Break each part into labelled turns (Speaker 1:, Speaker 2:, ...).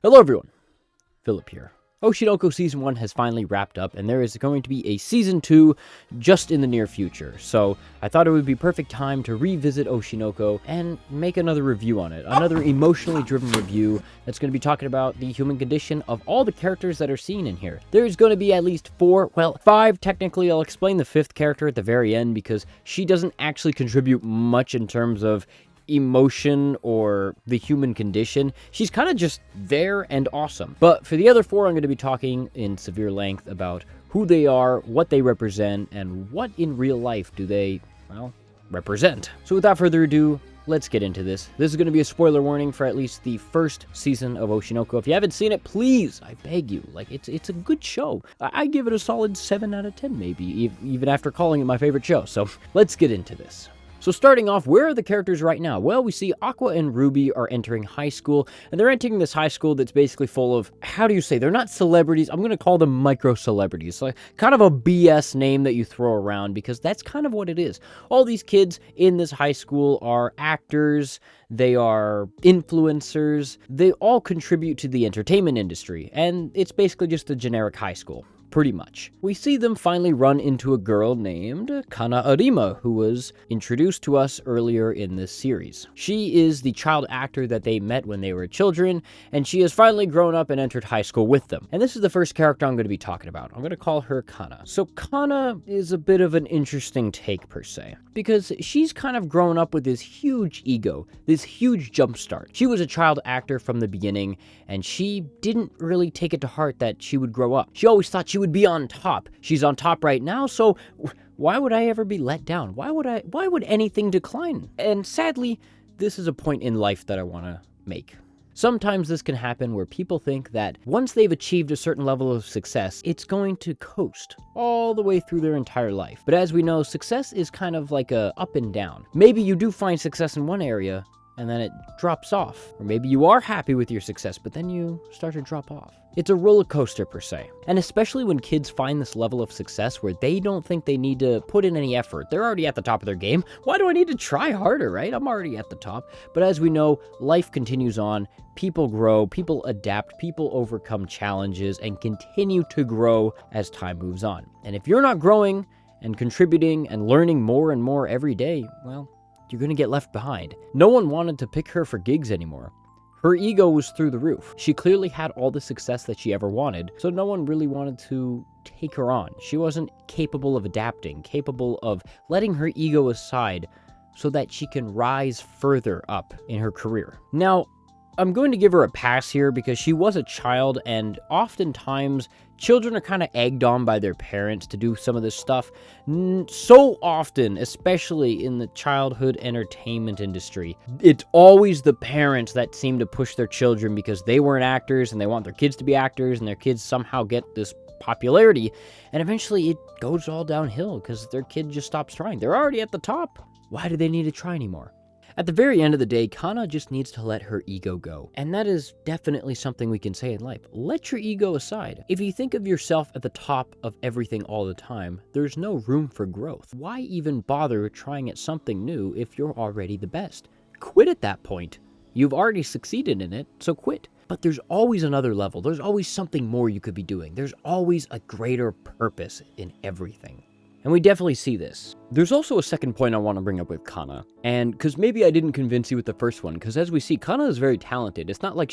Speaker 1: Hello everyone, Philip here. Oshi Season 1 has finally wrapped up, and there is going to be a Season 2 just in the near future. So I thought it would be perfect time to revisit Oshi and make another review on it. Another emotionally driven review that's going to be talking about the human condition of all the characters that are seen in here. There's going to be at least 5 technically. I'll explain the 5th character at the very end because she doesn't actually contribute much in terms of emotion or the human condition. She's kind of just there and awesome. But for the other 4, I'm going to be talking in severe length about who they are, what they represent, and what in real life do they, well, represent. So without further ado, let's get into this. This is going to be a spoiler warning for at least the first season of Oshi. If you haven't seen it, please, I beg you. Like, it's a good show. I give it a solid 7 out of 10 maybe, even after calling it my favorite show. So let's get into this. So starting off, where are the characters right now? Well, we see Aqua and Ruby are entering high school, and they're entering this high school that's basically full of, how do you say, they're not celebrities, I'm going to call them micro-celebrities, like kind of a BS name that you throw around, because that's kind of what it is. All these kids in this high school are actors, they are influencers, they all contribute to the entertainment industry, and it's basically just a generic high school. Pretty much. We see them finally run into a girl named Kana Arima, who was introduced to us earlier in this series. She is the child actor that they met when they were children, and she has finally grown up and entered high school with them. And this is the first character I'm going to be talking about. I'm going to call her Kana. So Kana is a bit of an interesting take per se, because she's kind of grown up with this huge ego, this huge jump start. She was a child actor from the beginning, and she didn't really take it to heart that she would grow up. She always thought she would be on top. She's on top right now, so why would I ever be let down? Why would anything decline? And sadly, this is a point in life that I want to make. Sometimes this can happen where people think that once they've achieved a certain level of success, it's going to coast all the way through their entire life. But as we know, success is kind of like a up and down. Maybe you do find success in one area, and then it drops off. Or maybe you are happy with your success, but then you start to drop off. It's a roller coaster per se. And especially when kids find this level of success where they don't think they need to put in any effort. They're already at the top of their game. Why do I need to try harder, right? I'm already at the top. But as we know, life continues on. People grow, people adapt, people overcome challenges and continue to grow as time moves on. And if you're not growing and contributing and learning more and more every day, well, you're going to get left behind. No one wanted to pick her for gigs anymore. Her ego was through the roof. She clearly had all the success that she ever wanted, so no one really wanted to take her on. She wasn't capable of adapting, capable of letting her ego aside so that she can rise further up in her career. Now, I'm going to give her a pass here because she was a child, and oftentimes children are kind of egged on by their parents to do some of this stuff. So often, especially in the childhood entertainment industry, it's always the parents that seem to push their children because they weren't actors and they want their kids to be actors, and their kids somehow get this popularity, and eventually it goes all downhill because their kid just stops trying. They're already at the top. Why do they need to try anymore? At the very end of the day, Kana just needs to let her ego go. And that is definitely something we can say in life. Let your ego aside. If you think of yourself at the top of everything all the time, there's no room for growth. Why even bother trying at something new if you're already the best? Quit at that point. You've already succeeded in it, so quit. But there's always another level. There's always something more you could be doing. There's always a greater purpose in everything. And we definitely see this. There's also a second point I want to bring up with Kana, and because maybe I didn't convince you with the first one, because as we see, Kana is very talented. It's not like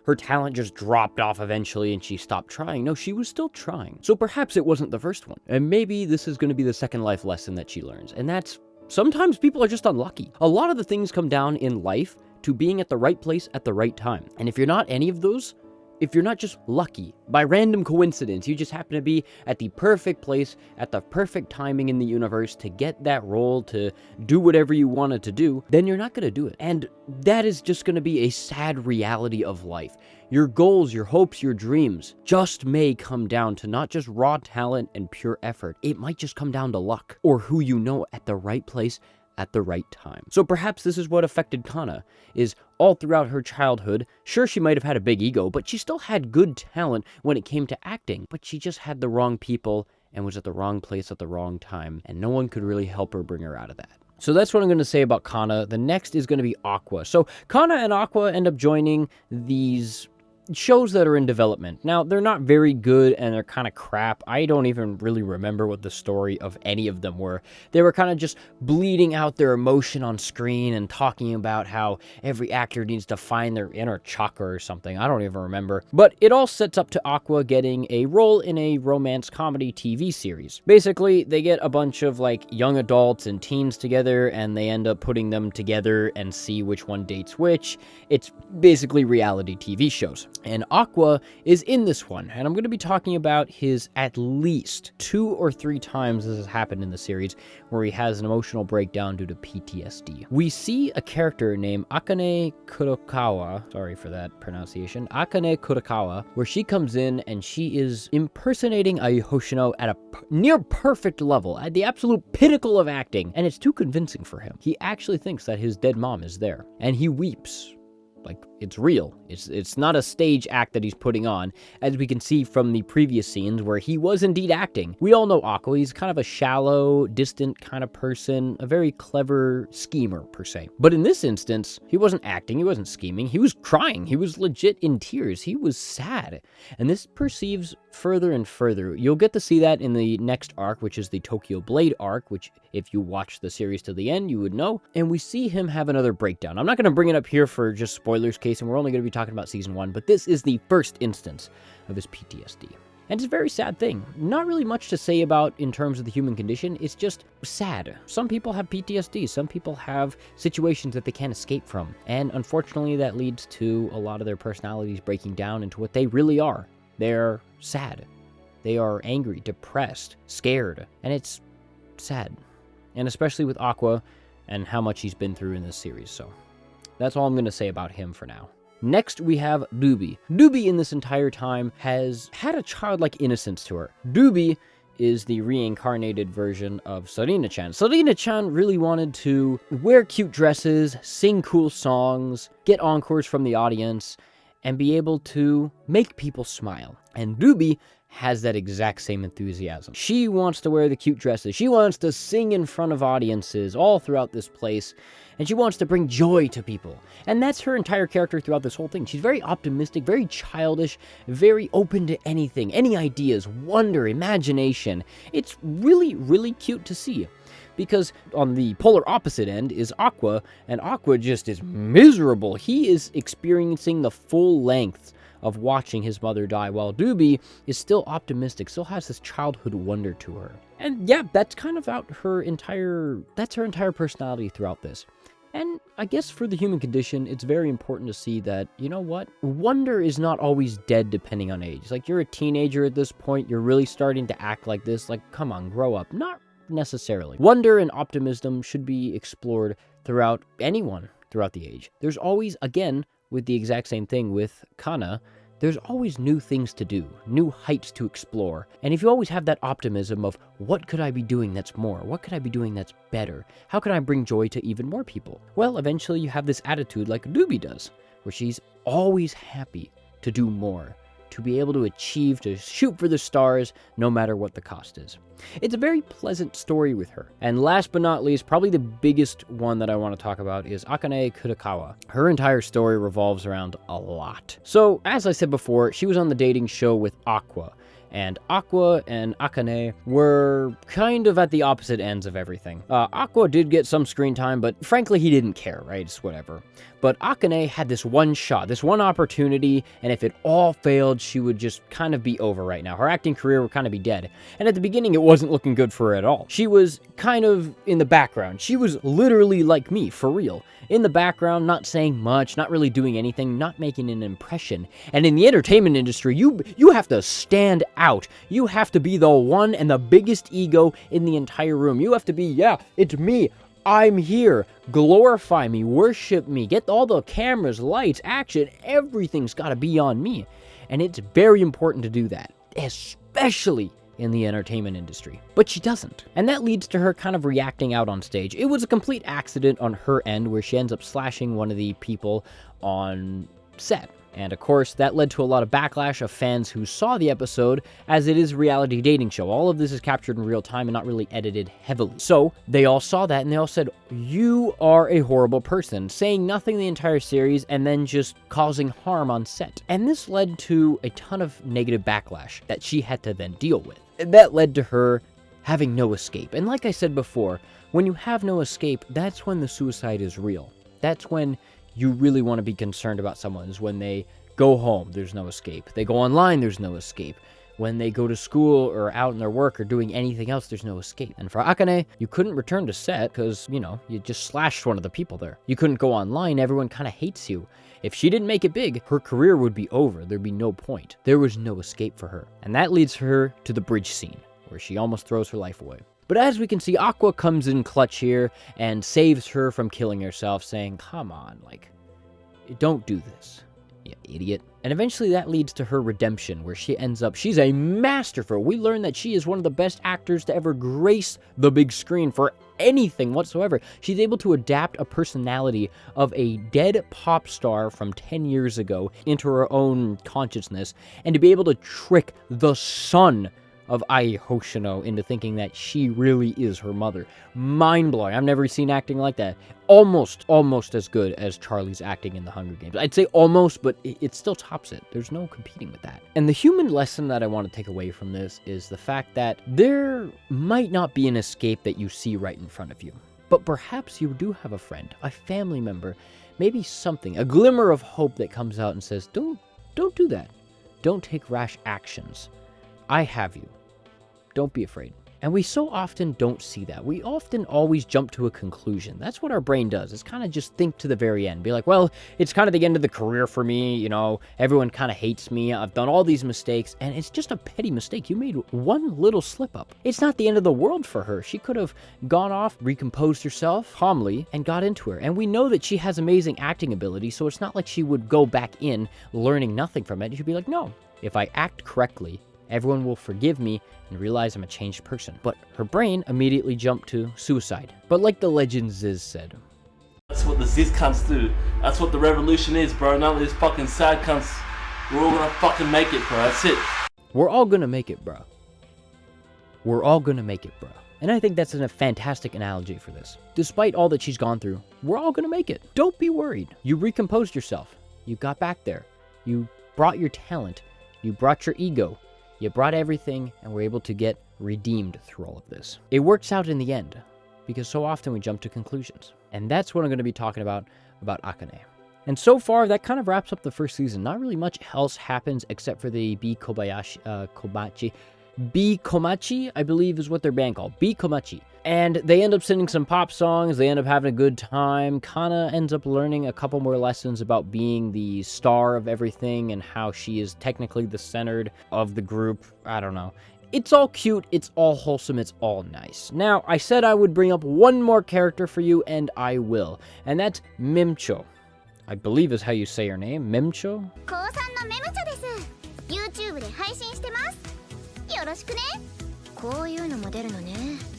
Speaker 1: her talent just dropped off eventually and she stopped trying. No, she was still trying. So perhaps it wasn't the first one. And maybe this is going to be the second life lesson that she learns, and that's sometimes people are just unlucky. A lot of the things come down in life to being at the right place at the right time. And if you're not any of those, if you're not just lucky, by random coincidence, you just happen to be at the perfect place, at the perfect timing in the universe to get that role, to do whatever you wanted to do, then you're not going to do it. And that is just going to be a sad reality of life. Your goals, your hopes, your dreams just may come down to not just raw talent and pure effort. It might just come down to luck, or who you know at the right place at the right time. So perhaps this is what affected Kana, is all throughout her childhood, sure, she might have had a big ego, but she still had good talent when it came to acting, but she just had the wrong people and was at the wrong place at the wrong time, and no one could really help her bring her out of that. So that's what I'm going to say about Kana. The next is going to be Aqua. So Kana and Aqua end up joining these shows that are in development. Now, they're not very good and they're kind of crap. I don't even really remember what the story of any of them were. They were kind of just bleeding out their emotion on screen and talking about how every actor needs to find their inner chakra or something. I don't even remember. But it all sets up to Aqua getting a role in a romance comedy TV series. Basically, they get a bunch of like young adults and teens together and they end up putting them together and see which one dates which. It's basically reality TV shows. And Aqua is in this one, and I'm going to be talking about his at least 2 or 3 times this has happened in the series where he has an emotional breakdown due to PTSD. We see a character named Akane Kurokawa, sorry for that pronunciation, Akane Kurokawa, where she comes in and she is impersonating a Hoshino at a near perfect level, at the absolute pinnacle of acting, and it's too convincing for him. He actually thinks that his dead mom is there, and he weeps. Like, it's real. It's not a stage act that he's putting on, as we can see from the previous scenes where he was indeed acting. We all know Aqua. He's kind of a shallow, distant kind of person, a very clever schemer, per se. But in this instance, he wasn't acting, he wasn't scheming, he was crying, he was legit in tears, he was sad. And this perceives further and further. You'll get to see that in the next arc, which is the Tokyo Blade arc, which if you watch the series to the end, you would know. And we see him have another breakdown. I'm not going to bring it up here for just spoilers case, and we're only going to be talking about season 1, but this is the first instance of his PTSD. And it's a very sad thing. Not really much to say about in terms of the human condition, it's just sad. Some people have PTSD, some people have situations that they can't escape from, and unfortunately that leads to a lot of their personalities breaking down into what they really are. They're sad. They are angry, depressed, scared, and it's sad. And especially with Aqua and how much he's been through in this series, so that's all I'm going to say about him for now. Next, we have Ruby. Ruby in this entire time has had a childlike innocence to her. Ruby is the reincarnated version of Sarina-chan. Sarina-chan really wanted to wear cute dresses, sing cool songs, get encores from the audience, and be able to make people smile. And Ruby has that exact same enthusiasm. She wants to wear the cute dresses. She wants to sing in front of audiences all throughout this place. And she wants to bring joy to people. And that's her entire character throughout this whole thing. She's very optimistic, very childish, very open to anything, any ideas, wonder, imagination. It's really, really cute to see. Because on the polar opposite end is Aqua, and Aqua just is miserable. He is experiencing the full length of watching his mother die, while Ruby is still optimistic, still has this childhood wonder to her. And yeah, that's kind of her entire personality throughout this. And I guess for the human condition, it's very important to see that, you know what? Wonder is not always dead depending on age. Like, you're a teenager at this point, you're really starting to act like this, like, come on, grow up. Not necessarily. Wonder and optimism should be explored throughout anyone throughout the age. There's always, again, with the exact same thing with Kana, there's always new things to do, new heights to explore. And if you always have that optimism of, what could I be doing that's more? What could I be doing that's better? How can I bring joy to even more people? Well, eventually you have this attitude like Ruby does, where she's always happy to do more, to be able to achieve, to shoot for the stars, no matter what the cost is. It's a very pleasant story with her. And last but not least, probably the biggest one that I want to talk about is Akane Kurokawa. Her entire story revolves around a lot. So, as I said before, she was on the dating show with Aqua. And Aqua and Akane were kind of at the opposite ends of everything. Aqua did get some screen time, but frankly, he didn't care, right? It's whatever. But Akane had this one shot, this one opportunity, and if it all failed, she would just kind of be over right now. Her acting career would kind of be dead. And at the beginning, it wasn't looking good for her at all. She was kind of in the background. She was literally like me, for real. In the background, not saying much, not really doing anything, not making an impression. And in the entertainment industry, you have to stand out. You have to be the one and the biggest ego in the entire room. You have to be, yeah, it's me. I'm here. Glorify me, worship me, get all the cameras, lights, action, everything's got to be on me. And it's very important to do that, especially in the entertainment industry. But she doesn't. And that leads to her kind of reacting out on stage. It was a complete accident on her end where she ends up slashing one of the people on set. And of course, that led to a lot of backlash of fans who saw the episode, as it is a reality dating show. All of this is captured in real time and not really edited heavily. So they all saw that and they all said, "You are a horrible person," saying nothing the entire series and then just causing harm on set. And this led to a ton of negative backlash that she had to then deal with. And that led to her having no escape. And like I said before, when you have no escape, that's when the suicide is real. That's when you really want to be concerned about someone, is when they go home, there's no escape. They go online, there's no escape. When they go to school or out in their work or doing anything else, there's no escape. And for Akane, you couldn't return to set because, you know, you just slashed one of the people there. You couldn't go online, everyone kind of hates you. If she didn't make it big, her career would be over. There'd be no point. There was no escape for her. And that leads her to the bridge scene, where she almost throws her life away. But as we can see, Aqua comes in clutch here and saves her from killing herself, saying, "Come on, like, don't do this, you idiot." And eventually that leads to her redemption, where she ends up, she's a masterful. We learn that she is one of the best actors to ever grace the big screen for anything whatsoever. She's able to adapt a personality of a dead pop star from 10 years ago into her own consciousness, and to be able to trick the son of Ai Hoshino into thinking that she really is her mother. Mind-blowing. I've never seen acting like that. Almost as good as Charlie's acting in The Hunger Games. I'd say almost, but it still tops it. There's no competing with that. And the human lesson that I want to take away from this is the fact that there might not be an escape that you see right in front of you. But perhaps you do have a friend, a family member, maybe something, a glimmer of hope that comes out and says, don't do that. Don't take rash actions. I have you. Don't be afraid. And we so often don't see that. We often always jump to a conclusion. That's what our brain does. It's kind of just think to the very end. Be like, well, it's kind of the end of the career for me. You know, everyone kind of hates me. I've done all these mistakes. And it's just a petty mistake. You made one little slip up. It's not the end of the world for her. She could have gone off, recomposed herself calmly, and got into her. And we know that she has amazing acting ability. So it's not like she would go back in learning nothing from it. She'd be like, no, if I act correctly, everyone will forgive me and realize I'm a changed person. But her brain immediately jumped to suicide. But like the legend Ziz said,
Speaker 2: that's what the Ziz cunts do. That's what the revolution is, bro. None of these fucking sad cunts. We're all gonna fucking make it, bro. That's it.
Speaker 1: We're all gonna make it, bro. We're all gonna make it, bro. And I think that's a fantastic analogy for this. Despite all that she's gone through, we're all gonna make it. Don't be worried. You recomposed yourself. You got back there. You brought your talent. You brought your ego. You brought everything and were able to get redeemed through all of this. It works out in the end, because so often we jump to conclusions. And that's what I'm going to be talking about Akane. And so far, that kind of wraps up the first season. Not really much else happens except for the Komachi, I believe is what their band called. Komachi. And they end up singing some pop songs, they end up having a good time. Kana ends up learning a couple more lessons about being the star of everything and how she is technically the center of the group. I don't know. It's all cute, it's all wholesome, it's all nice. Now, I said I would bring up one more character for you, and I will. And that's Mimcho. I believe is how you say her name, Mimcho?
Speaker 3: YouTube で配信してます。よろしくね。こういうのも出るのね。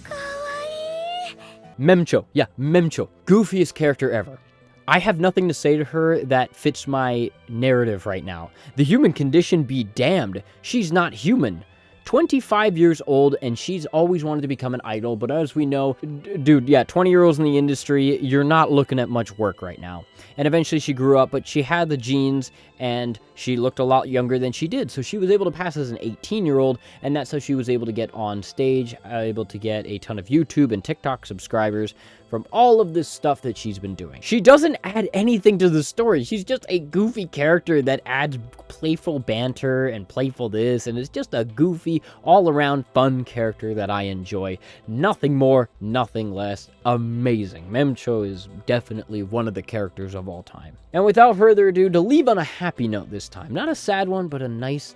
Speaker 3: かわいい。
Speaker 1: Memcho. Yeah, Memcho. Goofiest character ever. I have nothing to say to her that fits my narrative right now. The human condition be damned. She's not human. 25 years old, and she's always wanted to become an idol, but as we know, dude, yeah, 20-year-olds in the industry, you're not looking at much work right now. And eventually she grew up, but she had the genes, and she looked a lot younger than she did, so she was able to pass as an 18-year-old, and that's how she was able to get on stage, able to get a ton of YouTube and TikTok subscribers from all of this stuff that she's been doing. She doesn't add anything to the story. She's just a goofy character that adds playful banter and playful this, and it's just a goofy, all-around fun character that I enjoy. Nothing more, nothing less. Amazing. Memcho is definitely one of the characters of all time. And without further ado, to leave on a happy note this time. Not a sad one, but a nice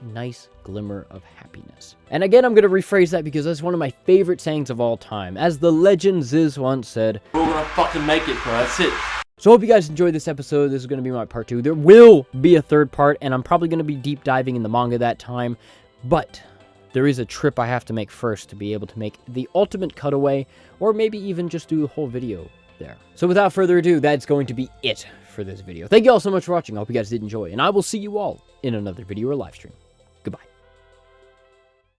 Speaker 1: glimmer of happiness. And again, I'm going to rephrase that because that's one of my favorite sayings of all time. As the legend Ziz once said,
Speaker 2: we're all gonna fucking make it, bro. That's it.
Speaker 1: So I hope you guys enjoyed this episode. This is going to be my part 2. There will be a third part, and I'm probably going to be deep diving in the manga that time. But there is a trip I have to make first to be able to make the ultimate cutaway, or maybe even just do the whole video there. So without further ado, that's going to be it for this video. Thank you all so much for watching. I hope you guys did enjoy, and I will see you all in another video or live stream.